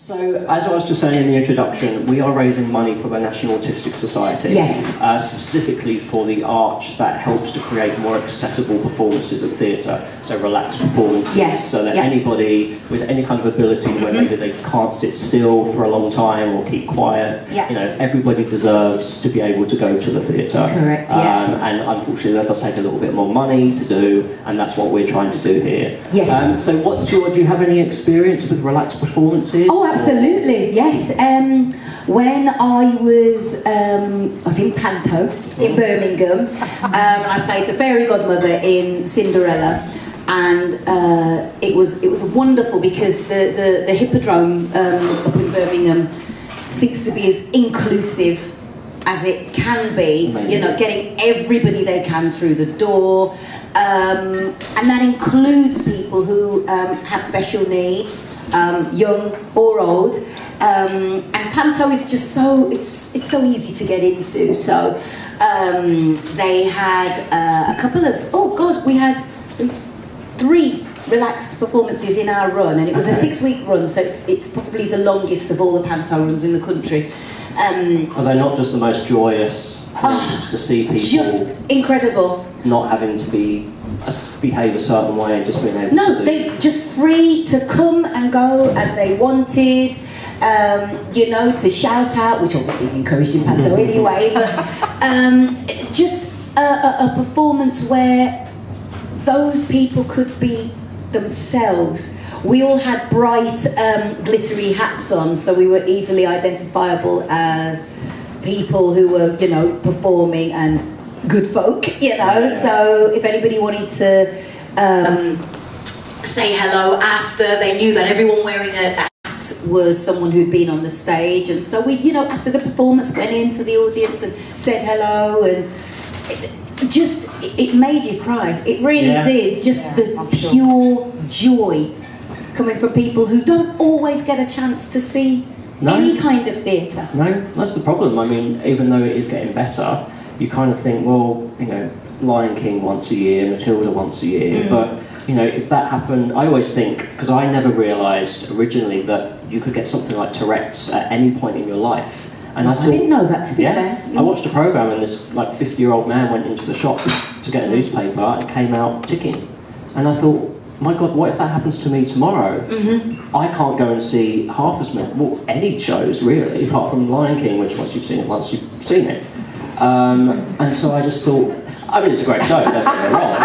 So, as I was just saying in the introduction, we are raising money for the National Autistic Society. Yes. Specifically for the arch that helps to create more accessible performances of theatre, so relaxed performances, Yes. so that anybody with any kind of ability where maybe they can't sit still for a long time or keep quiet, everybody deserves to be able to go to the theatre. Correct, And unfortunately that does take a little bit more money to do, and that's what we're trying to do here. Yes. So do you have any experience with relaxed performances? Oh, absolutely, yes. When I was in Panto in Birmingham, I played the fairy godmother in Cinderella, and it was wonderful because the Hippodrome up in Birmingham seems to be as inclusive as it can be. Amazing. You know, getting everybody they can through the door, and that includes people who have special needs, young or old. And Panto is just it's so easy to get into. So they had a couple of we had 3 relaxed performances in our run, and it was a 6-week run, so it's probably the longest of all the Panto runs in the country. Are they not just the most joyous things to see people just incredible, not having to behave a certain way, just being able no, to they just free to come and go as they wanted, to shout out, which obviously is encouraged in Panto anyway, but just a performance where those people could be themselves. We all had bright, glittery hats on, so we were easily identifiable as people who were, performing and good folk, So if anybody wanted to say hello after, they knew that everyone wearing a hat was someone who'd been on the stage, and so we, after the performance, went into the audience and said hello, and it made you cry. It really did. Just the pure joy coming from people who don't always get a chance to see any kind of theatre. No, that's the problem. I mean, even though it is getting better, you kind of think, well, Lion King once a year, Matilda once a year, but if that happened, I always think, because I never realised originally that you could get something like Tourette's at any point in your life. And I didn't know that, to be fair. I watched a programme and this 50-year-old man went into the shop to get a newspaper and came out ticking. And I thought, my God, what if that happens to me tomorrow? I can't go and see half as many, any shows really, apart from Lion King, which once you've seen it. And so I just thought, I mean, it's a great show, don't get me wrong,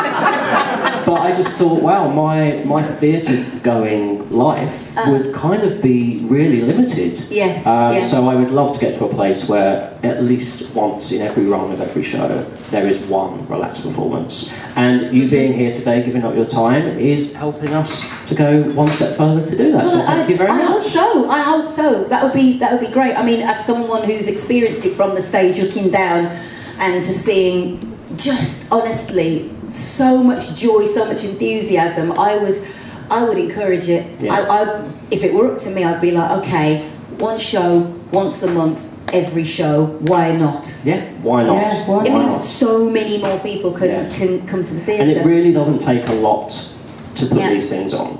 but I just thought, wow, my theatre-going life would kind of be really limited. Yes. So I would love to get to a place where at least once in every run of every show there is one relaxed performance. And you being here today, giving up your time, is helping us to go one step further to do that. Well, so thank you very much. I hope so. That would be great. I mean, as someone who's experienced it from the stage, looking down and just seeing, just honestly, so much joy, so much enthusiasm, I would encourage it. If it were up to me, I'd be like, okay, one show, once a month, every show, why not? Yeah, why not? Yeah, why not? So many more people can come to the theatre. And it really doesn't take a lot to put these things on.